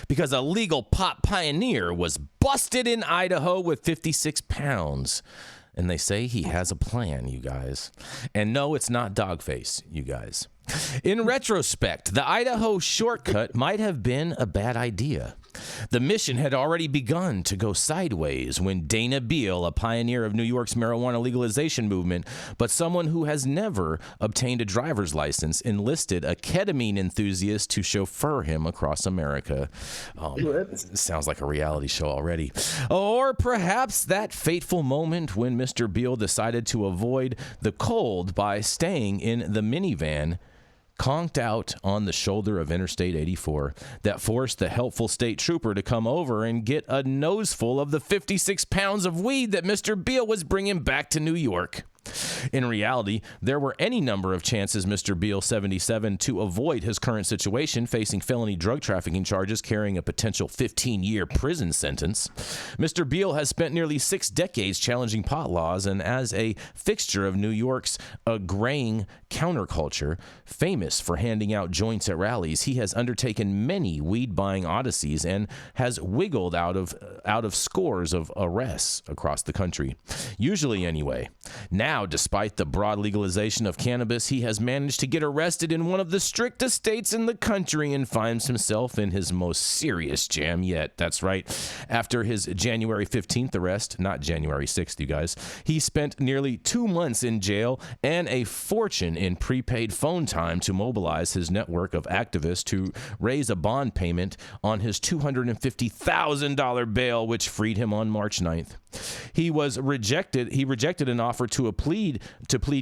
because a legal pot pioneer was busted in Idaho with 56 pounds. And they say he has a plan, you guys. And no, it's not Dogface, you guys. In retrospect, the Idaho shortcut might have been a bad idea. The mission had already begun to go sideways when Dana Beal, a pioneer of New York's marijuana legalization movement, but someone who has never obtained a driver's license, enlisted a ketamine enthusiast to chauffeur him across America. Sounds like a reality show already. Or perhaps that fateful moment when Mr. Beal decided to avoid the cold by staying in the minivan conked out on the shoulder of Interstate 84 that forced the helpful state trooper to come over and get a noseful of the 56 pounds of weed that Mr. Beal was bringing back to New York. In reality, there were any number of chances Mr. Beal, 77, to avoid his current situation, facing felony drug trafficking charges carrying a potential 15-year prison sentence. Mr. Beal has spent nearly 6 decades challenging pot laws, and as a fixture of New York's graying counterculture, famous for handing out joints at rallies, he has undertaken many weed-buying odysseys and has wiggled out of scores of arrests across the country. Usually anyway. Now, despite the broad legalization of cannabis, he has managed to get arrested in one of the strictest states in the country and finds himself in his most serious jam yet. That's right. After his January 15th arrest, not January 6th, you guys, he spent nearly 2 months in jail and a fortune in prepaid phone time to mobilize his network of activists to raise a bond payment on his $250,000 bail, which freed him on March 9th. He rejected an offer to plead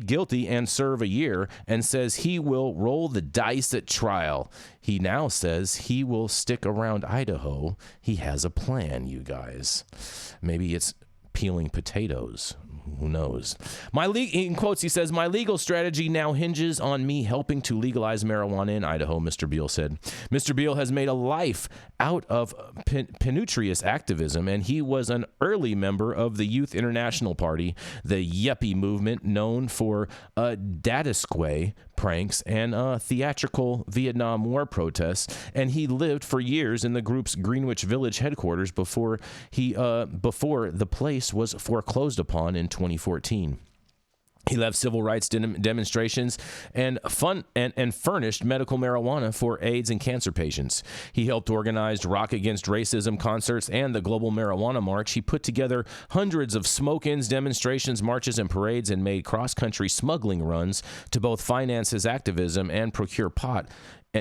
guilty and serve a year, and says he will roll the dice at trial. He now says he will stick around Idaho. He has a plan, you guys. Maybe it's peeling potatoes. Who knows? In quotes, he says, "My legal strategy now hinges on me helping to legalize marijuana in Idaho," Mr. Beal said. Mr. Beal has made a life out of penutrious activism, and he was an early member of the Youth International Party, the yuppie movement known for Dadisque pranks and theatrical Vietnam War protests, and he lived for years in the group's Greenwich Village headquarters before the place was foreclosed upon in 2014. He led civil rights demonstrations and furnished medical marijuana for AIDS and cancer patients. He helped organize Rock Against Racism concerts and the Global Marijuana March. He put together hundreds of smoke-ins, demonstrations, marches, and parades, and made cross-country smuggling runs to both finance his activism and procure pot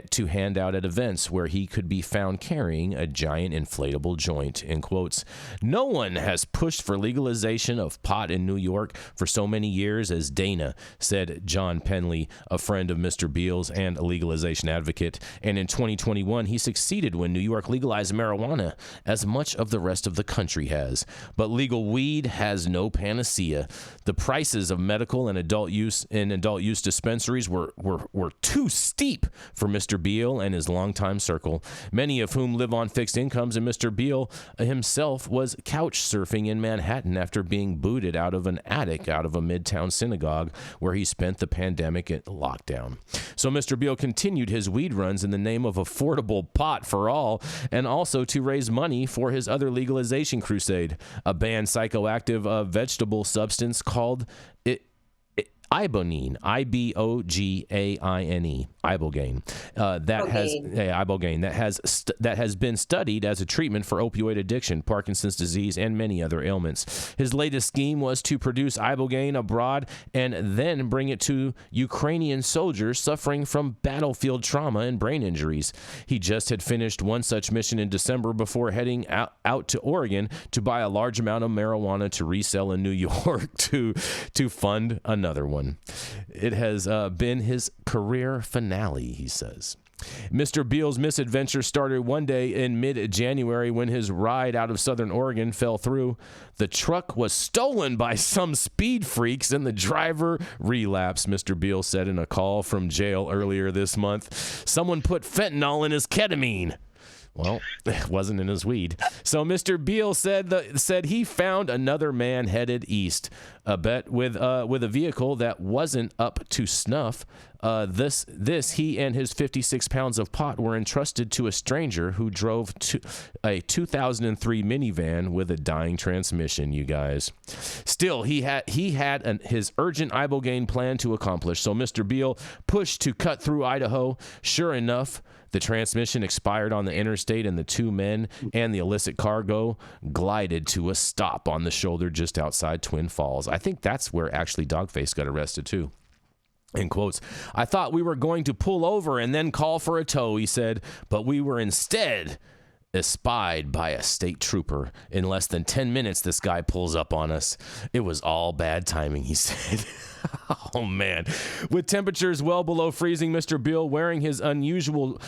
to hand out at events where he could be found carrying a giant inflatable joint, in quotes. No one has pushed for legalization of pot in New York for so many years as Dana, said John Penley, a friend of Mr. Beal's and a legalization advocate. And in 2021, he succeeded when New York legalized marijuana, as much of the rest of the country has. But legal weed has no panacea. The prices of medical and adult use dispensaries were too steep for Mr. Beal and his longtime circle, many of whom live on fixed incomes, and Mr. Beal himself was couch surfing in Manhattan after being booted out of an attic out of a Midtown synagogue where he spent the pandemic lockdown. So Mr. Beal continued his weed runs in the name of affordable pot for all, and also to raise money for his other legalization crusade, a banned psychoactive vegetable substance called Ibogaine, Ibogaine, Ibogaine, that has been studied as a treatment for opioid addiction, Parkinson's disease, and many other ailments. His latest scheme was to produce Ibogaine abroad and then bring it to Ukrainian soldiers suffering from battlefield trauma and brain injuries. He just had finished one such mission in December before heading out to Oregon to buy a large amount of marijuana to resell in New York to fund another one. It has been his career finale, he says. Mr. Beal's misadventure started one day in mid-January when his ride out of Southern Oregon fell through. The truck was stolen by some speed freaks and the driver relapsed, Mr. Beal said in a call from jail earlier this month. Someone put fentanyl in his ketamine. Well, it wasn't in his weed. So Mr. Beal said he found another man headed east, with a vehicle that wasn't up to snuff. He and his 56 pounds of pot were entrusted to a stranger who drove a 2003 minivan with a dying transmission, you guys. Still, he had his urgent ibogaine plan to accomplish, so Mr. Beal pushed to cut through Idaho. Sure enough, the transmission expired on the interstate, and the two men and the illicit cargo glided to a stop on the shoulder just outside Twin Falls. I think that's where actually Dogface got arrested too. In quotes, "I thought we were going to pull over and then call for a tow," he said, "but we were instead espied by a state trooper. In less than 10 minutes, this guy pulls up on us. It was all bad timing," he said. Oh, man. With temperatures well below freezing, Mr. Beal, wearing his unusual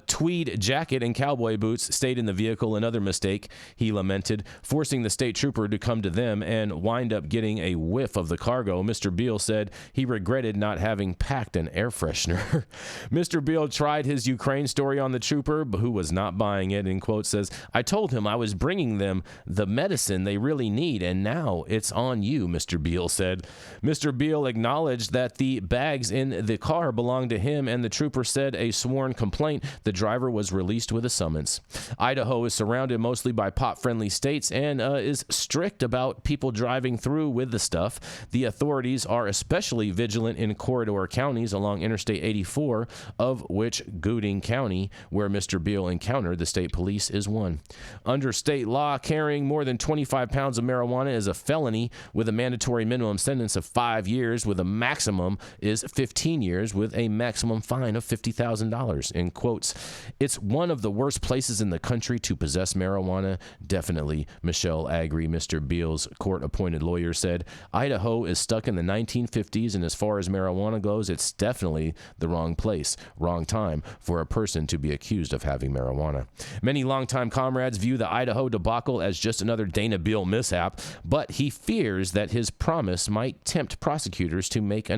tweed jacket and cowboy boots, stayed in the vehicle. Another mistake, he lamented, forcing the state trooper to come to them and wind up getting a whiff of the cargo. Mr. Beal said he regretted not having packed an air freshener. Mr. Beal tried his Ukraine story on the trooper, who was not buying it. In quote, says, "I told him I was bringing them the medicine they really need, and now it's on you," Mr. Beal said. Mr. Beal acknowledged that the bags in the car belonged to him, and the trooper said a sworn complaint. The driver was released with a summons. Idaho is surrounded mostly by pot-friendly states and is strict about people driving through with the stuff. The authorities are especially vigilant in corridor counties along Interstate 84, of which Gooding County, where Mr. Beal encountered the state police, is one. Under state law, carrying more than 25 pounds of marijuana is a felony with a mandatory minimum sentence of 5 years, with a maximum is 15 years with a maximum fine of $50,000. In quotes, "It's one of the worst places in the country to possess marijuana. Definitely," Michelle Agri, Mr. Beal's court-appointed lawyer, said. "Idaho is stuck in the 1950s, and as far as marijuana goes, it's definitely the wrong place, wrong time for a person to be accused of having marijuana." Many longtime comrades view the Idaho debacle as just another Dana Beal mishap, but he fears that his promise might tempt prosecutors to make him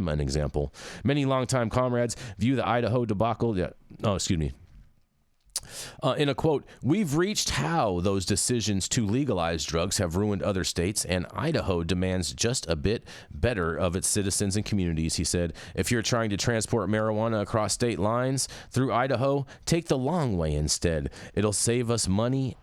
an example. Many longtime comrades view the Idaho debacle. In a quote, "We've reached how those decisions to legalize drugs have ruined other states, and Idaho demands just a bit better of its citizens and communities," he said. "If you're trying to transport marijuana across state lines through Idaho, take the long way instead. It'll save us money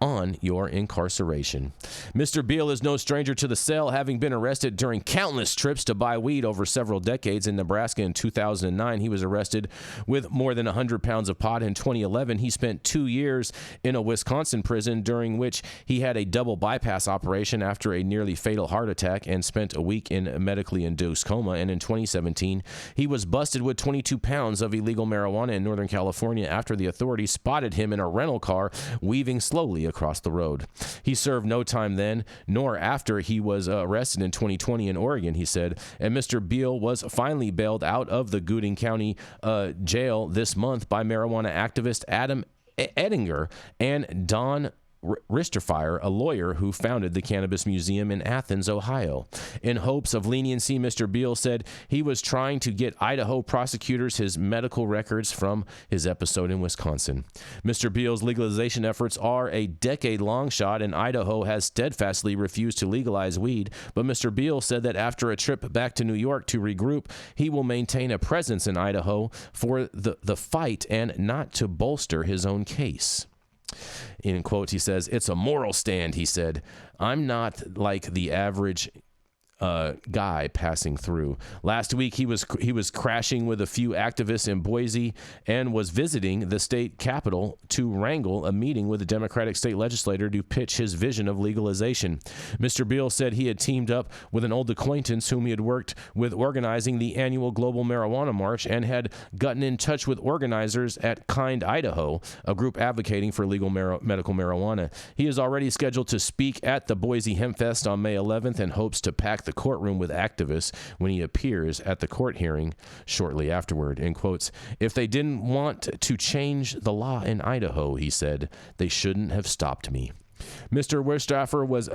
on your incarceration." Mr. Beal is no stranger to the cell, having been arrested during countless trips to buy weed over several decades. In Nebraska in 2009, he was arrested with more than 100 pounds of pot. In 2011, he spent 2 years in a Wisconsin prison, during which he had a double bypass operation after a nearly fatal heart attack and spent a week in a medically induced coma. And in 2017, he was busted with 22 pounds of illegal marijuana in Northern California after the authorities spotted him in a rental car weaving slowly across the road. He served no time then, nor after he was arrested in 2020 in Oregon, he said. And Mr. Beal was finally bailed out of the Gooding County jail this month by marijuana activist Adam Edinger and Don Risterfire, a lawyer who founded the Cannabis Museum in Athens, Ohio. In hopes of leniency, Mr. Beal said he was trying to get Idaho prosecutors his medical records from his episode in Wisconsin. Mr. Beal's legalization efforts are a decade-long shot, and Idaho has steadfastly refused to legalize weed. But Mr. Beal said that after a trip back to New York to regroup, he will maintain a presence in Idaho for the fight and not to bolster his own case. In quotes, he says, "It's a moral stand," he said. "I'm not like the average guy passing through. Last week, he was crashing with a few activists in Boise and was visiting the state capitol to wrangle a meeting with a Democratic state legislator to pitch his vision of legalization. Mr. Beal said he had teamed up with an old acquaintance whom he had worked with organizing the annual Global Marijuana March and had gotten in touch with organizers at Kind Idaho, a group advocating for legal medical marijuana. He is already scheduled to speak at the Boise Hemp Fest on May 11th and hopes to pack the courtroom with activists when he appears at the court hearing shortly afterward." In quotes, "If they didn't want to change the law in Idaho," he said, "they shouldn't have stopped me." Mr. Werstaffer was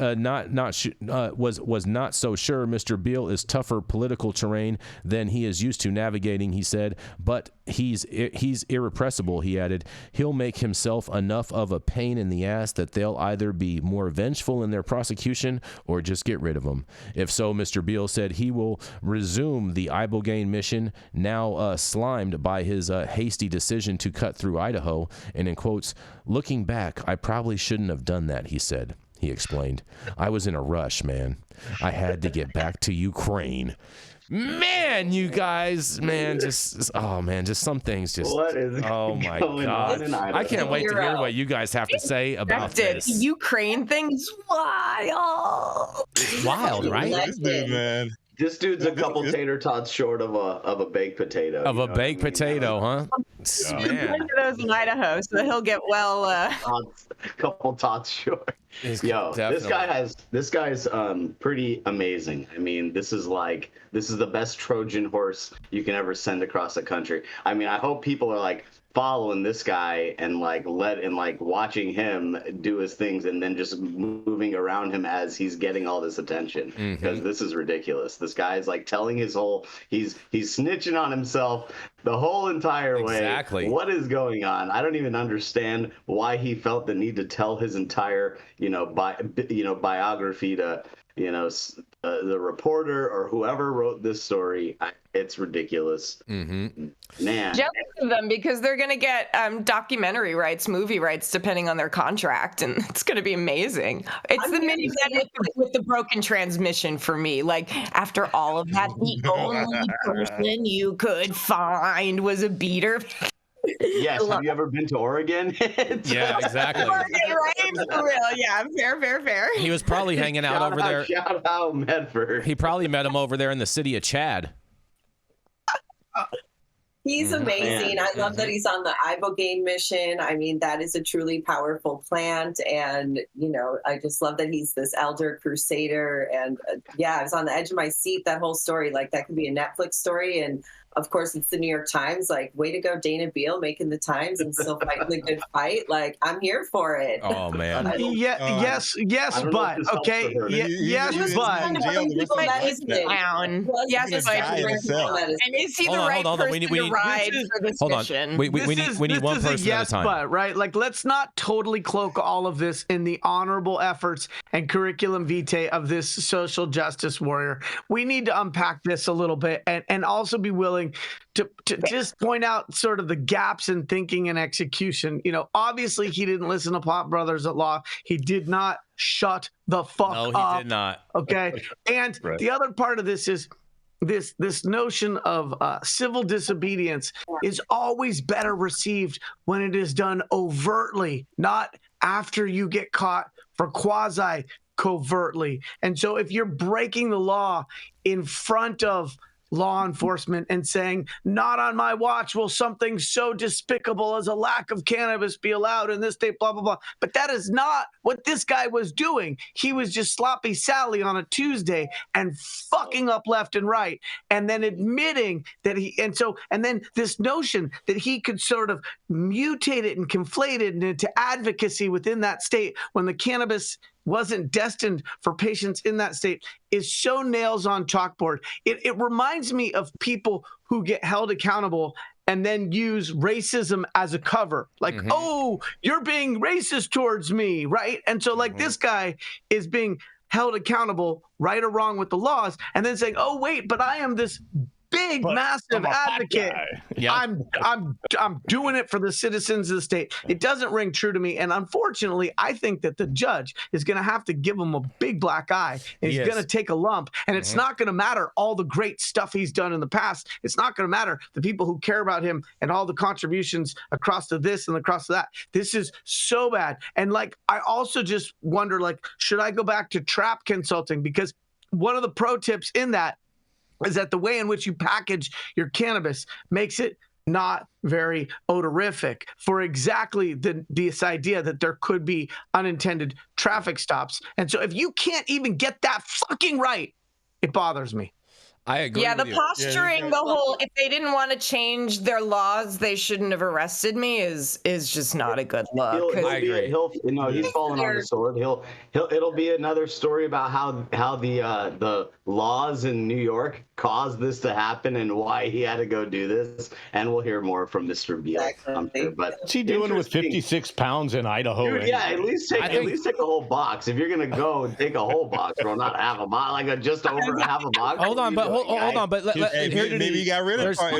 was not so sure. Mr. Beale is tougher political terrain than he is used to navigating, he said, but he's irrepressible, he added. He'll make himself enough of a pain in the ass that they'll either be more vengeful in their prosecution or just get rid of him. If so, Mr. Beale said he will resume the Ibogaine mission, now slimed by his hasty decision to cut through Idaho, and in quotes, looking back, I probably shouldn't have done that, he said. He explained, I was in a rush, man. I had to get back to Ukraine. Man, you guys, man, just some things just, what is oh my God. I can't wait to hear what you guys have to say about this. The Ukraine thing is wild. It's wild, right? Man. This dude's a couple tater tots short of a baked potato. Of a baked potato, huh? Man. One of those in Idaho, so he'll get well. Couple tots short. Yo, Definitely. this guy's pretty amazing. I mean, this is the best Trojan horse you can ever send across the country. I mean, I hope people are like following this guy and watching him do his things and then just moving around him as he's getting all this attention, because this is ridiculous. This guy's like telling his whole he's snitching on himself the whole entire way. Exactly. What is going on? I don't even understand why he felt the need to tell his entire biography to the reporter or whoever wrote this story. It's ridiculous. Man, Jealous of them because they're going to get documentary rights, movie rights, depending on their contract, and it's going to be amazing. It's the minivan with the broken transmission for me. Like, after all of that, the only person you could find was a beater. Yes. Have you ever been to Oregon? Yeah, exactly. Oregon, right? For real. Yeah. Fair. He was probably hanging out over there. Shout out Medford. He probably met him over there in the city of Chad. He's amazing. I love that he's on the Ibogaine mission. I mean, that is a truly powerful plant. And, I just love that he's this elder crusader. And I was on the edge of my seat, that whole story. Like, that could be a Netflix story. And of course, it's the New York Times. Like, way to go, Dana Beale, making the Times and still fighting the good fight. Like, I'm here for it. Oh, man. Yes, but okay. Yes, but. And is he the right person to ride for this mission? We need one person at a time. But, right? Like, let's not totally cloak all of this in the honorable efforts and curriculum vitae of this social justice warrior. We need to unpack this a little bit and also be willing to just point out sort of the gaps in thinking and execution. Obviously he didn't listen to Plot Brothers at Law. He did not shut the fuck up. No, he did not. Okay. And the other part of this is this notion of civil disobedience is always better received when it is done overtly, not after you get caught for quasi covertly. And so if you're breaking the law in front of law enforcement and saying, not on my watch will something so despicable as a lack of cannabis be allowed in this state, blah, blah, blah. But that is not what this guy was doing. He was just sloppy Sally on a Tuesday and fucking up left and right. And then admitting that and then this notion that he could sort of mutate it and conflate it into advocacy within that state when the cannabis wasn't destined for patients in that state is so nails on chalkboard. It reminds me of people who get held accountable and then use racism as a cover. Like, oh, you're being racist towards me, right? And so this guy is being held accountable, right or wrong with the laws, and then saying, oh, wait, but I am this massive advocate. Yep. I'm doing it for the citizens of the state. It doesn't ring true to me. And unfortunately, I think that the judge is going to have to give him a big black eye. And he's going to take a lump. And it's not going to matter all the great stuff he's done in the past. It's not going to matter the people who care about him and all the contributions across to this and across to that. This is so bad. And I also just wonder, should I go back to trap consulting? Because one of the pro tips in that is that the way in which you package your cannabis makes it not very odorific for exactly this idea that there could be unintended traffic stops. And so if you can't even get that fucking right, it bothers me. I agree. Yeah, with the you. posturing, the whole, if they didn't want to change their laws, they shouldn't have arrested me is just not a good look. I agree. He's falling on the sword. It'll be another story about how the laws in New York caused this to happen and why he had to go do this. And we'll hear more from Mr. Beal, I'm sure. But what's he doing with 56 pounds in Idaho? Dude, yeah, at least take a whole box. If you're gonna go, take a whole box, bro, not half a box, like just over half a box. Hold on, but hold on, but maybe he got rid of some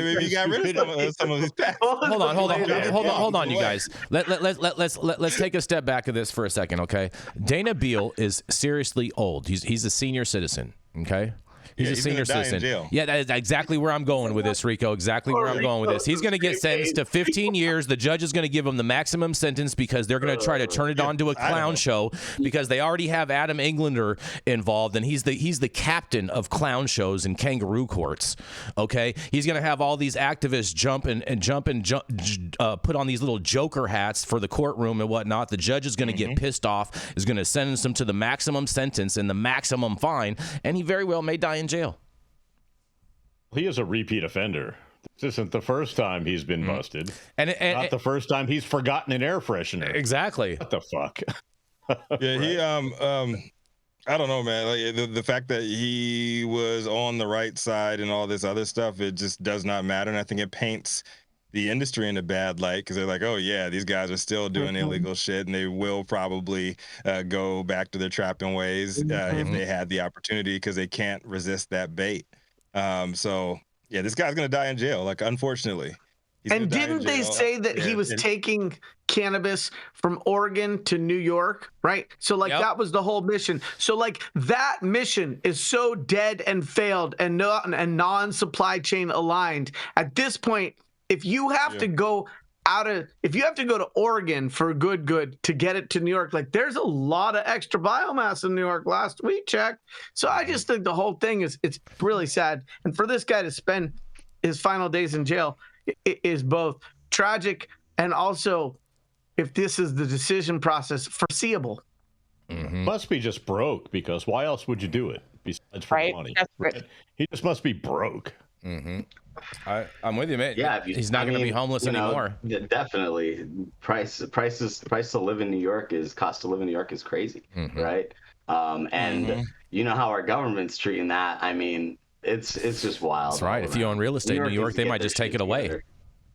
of his packs. Hold on, you guys. Let's take a step back of this for a second, okay? Dana Beal is seriously old. He's a senior citizen, okay? He's a senior citizen. Yeah, that is exactly where I'm going with this, Rico. Exactly where I'm going with this. He's going to get sentenced to 15 years. The judge is going to give him the maximum sentence because they're going to try to turn it onto a clown show because they already have Adam Englander involved, and he's the captain of clown shows and kangaroo courts. Okay, he's going to have all these activists jump and put on these little Joker hats for the courtroom and whatnot. The judge is going to get pissed off, is going to sentence him to the maximum sentence and the maximum fine, and he very well may die in jail. He is a repeat offender. This isn't the first time he's been busted. And not the first time he's forgotten an air freshener. Exactly. What the fuck? Yeah, he I don't know, man. Like the fact that he was on the right side and all this other stuff, it just does not matter. And I think it paints the industry in a bad light because they're like, oh yeah, these guys are still doing illegal shit, and they will probably go back to their trapping ways if they had the opportunity because they can't resist that bait. So yeah, this guy's gonna die in jail. Like, unfortunately. And didn't they say that he was taking cannabis from Oregon to New York, right? So like that was the whole mission. So like that mission is so dead and failed and non-supply chain aligned. At this point, if you have to go to Oregon for good to get it to New York, like there's a lot of extra biomass in New York last we checked. So I just think the whole thing it's really sad. And for this guy to spend his final days in jail is both tragic and also, if this is the decision process, foreseeable. Must be just broke, because why else would you do it besides for money? Right? He just must be broke. I'm with you, man. Yeah, he's not going to be homeless anymore. Definitely. Cost to live in New York is crazy, right? And you know how our government's treating that. I mean, it's just wild. That's right. If you own real estate in New York, they might just take it away.